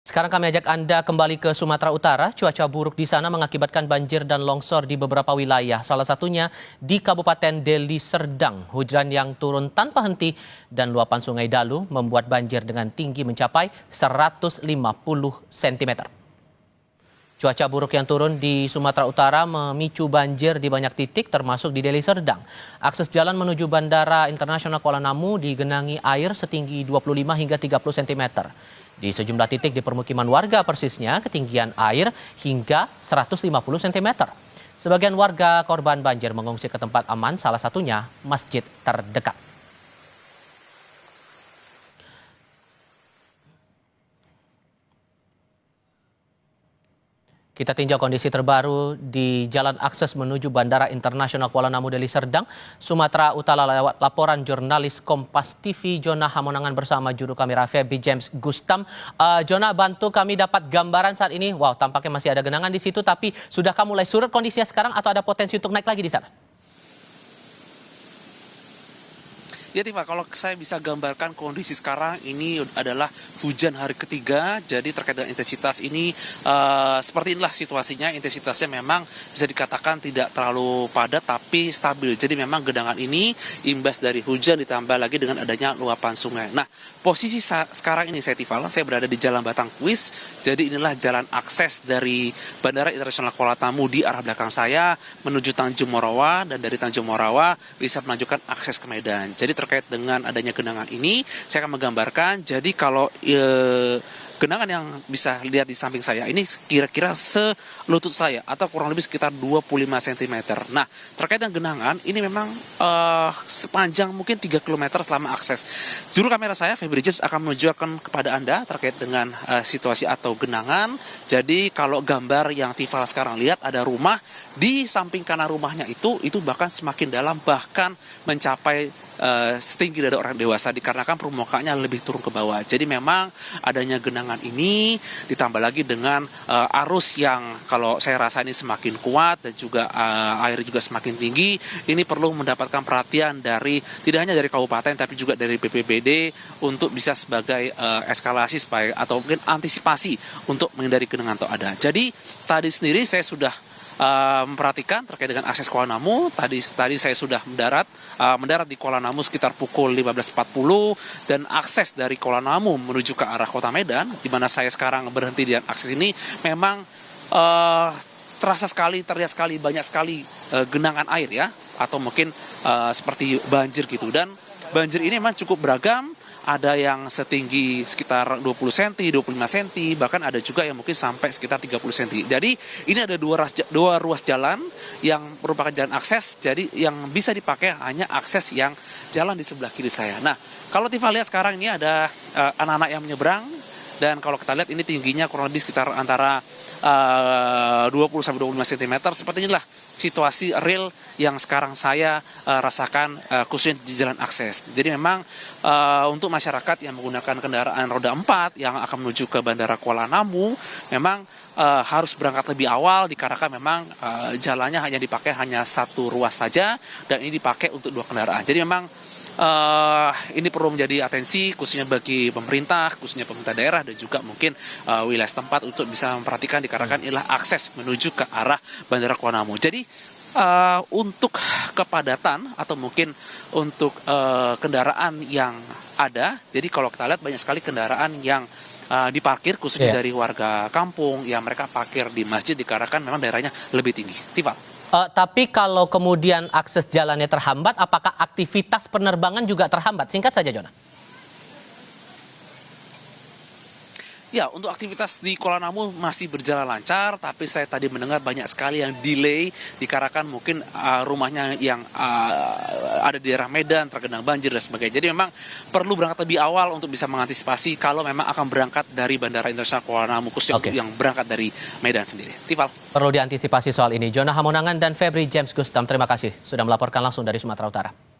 Sekarang kami ajak Anda kembali ke Sumatera Utara. Cuaca buruk di sana mengakibatkan banjir dan longsor di beberapa wilayah. Salah satunya di Kabupaten Deli Serdang. Hujan yang turun tanpa henti dan luapan Sungai Dalu membuat banjir dengan tinggi mencapai 150 cm. Cuaca buruk yang turun di Sumatera Utara memicu banjir di banyak titik termasuk di Deli Serdang. Akses jalan menuju Bandara Internasional Kuala Namu digenangi air setinggi 25 hingga 30 cm. Di sejumlah titik di permukiman warga persisnya ketinggian air hingga 150 cm. Sebagian warga korban banjir mengungsi ke tempat aman, salah satunya masjid terdekat. Kita tinjau kondisi terbaru di jalan akses menuju Bandara Internasional Kuala Namu Deli Serdang, Sumatera Utara lewat laporan jurnalis Kompas TV Jona Hamonangan bersama juru kamera Febri James Gustam. Jona, bantu kami dapat gambaran saat ini. Wow, tampaknya masih ada genangan di situ, tapi sudahkah mulai surut kondisinya sekarang atau ada potensi untuk naik lagi di sana? Ya Tifa, kalau saya bisa gambarkan kondisi sekarang ini adalah hujan hari ketiga. Jadi terkait dengan intensitas ini seperti inilah situasinya. Intensitasnya memang bisa dikatakan tidak terlalu padat tapi stabil. Jadi memang genangan ini imbas dari hujan ditambah lagi dengan adanya luapan sungai. Nah, posisi sekarang ini saya berada di Jalan Batang Kuis. Jadi inilah jalan akses dari Bandara Internasional Kuala Namu di arah belakang saya menuju Tanjung Morawa, dan dari Tanjung Morawa bisa melanjutkan akses ke Medan. Jadi terkait dengan adanya genangan ini, saya akan menggambarkan. Jadi kalau genangan yang bisa lihat di samping saya ini kira-kira selutut saya atau kurang lebih sekitar 25 cm. Nah, terkait dengan genangan ini memang sepanjang mungkin 3 km selama akses. Juru kamera saya, Febri James, akan menunjukkan kepada Anda terkait dengan situasi atau genangan. Jadi kalau gambar yang Tifal sekarang lihat, ada rumah di samping kanan rumahnya itu bahkan semakin dalam, bahkan mencapai setinggi dari orang dewasa dikarenakan permukaannya lebih turun ke bawah. Jadi memang adanya genangan ini ditambah lagi dengan arus yang kalau saya rasa ini semakin kuat dan juga air juga semakin tinggi. Ini perlu mendapatkan perhatian dari tidak hanya dari kabupaten tapi juga dari BPBD untuk bisa sebagai eskalasi supaya atau mungkin antisipasi untuk menghindari genangan atau ada. Jadi tadi sendiri saya sudah memperhatikan terkait dengan akses Kuala Namu. Tadi saya sudah mendarat di Kuala Namu sekitar pukul 15.40, dan akses dari Kuala Namu menuju ke arah Kota Medan, di mana saya sekarang berhenti di akses ini, memang terlihat sekali banyak sekali genangan air ya, atau mungkin seperti banjir gitu. Dan banjir ini memang cukup beragam. Ada yang setinggi sekitar 20 cm, 25 cm, bahkan ada juga yang mungkin sampai sekitar 30 cm. Jadi ini ada dua ruas jalan yang merupakan jalan akses, jadi yang bisa dipakai hanya akses yang jalan di sebelah kiri saya. Nah, kalau Tifa lihat sekarang ini ada anak-anak yang menyeberang, dan kalau kita lihat ini tingginya kurang lebih sekitar antara 20-25 cm. Seperti inilah situasi real yang sekarang saya rasakan khususnya di jalan akses. Jadi memang untuk masyarakat yang menggunakan kendaraan roda 4 yang akan menuju ke Bandara Kuala Namu memang harus berangkat lebih awal dikarenakan memang jalannya hanya dipakai hanya satu ruas saja, dan ini dipakai untuk 2 kendaraan. Jadi memang ini perlu menjadi atensi khususnya bagi pemerintah, khususnya pemerintah daerah dan juga mungkin wilayah setempat untuk bisa memperhatikan dikarenakan inilah akses menuju ke arah Bandara Kuala Namu. Jadi untuk kepadatan atau mungkin untuk kendaraan yang ada, jadi kalau kita lihat banyak sekali kendaraan yang diparkir khususnya dari warga kampung yang mereka parkir di masjid dikarenakan memang daerahnya lebih tinggi. Tifa. Tapi kalau kemudian akses jalannya terhambat, apakah aktivitas penerbangan juga terhambat? Singkat saja, Jona. Ya, untuk aktivitas di Kuala Namu masih berjalan lancar, tapi saya tadi mendengar banyak sekali yang delay dikarenakan mungkin rumahnya yang ada di daerah Medan tergenang banjir dan sebagainya. Jadi memang perlu berangkat lebih awal untuk bisa mengantisipasi kalau memang akan berangkat dari Bandara Internasional Kuala Namu, khususnya yang berangkat dari Medan sendiri. Tifal. Perlu diantisipasi soal ini. Jona Hamonangan dan Febri James Gustam, terima kasih sudah melaporkan langsung dari Sumatera Utara.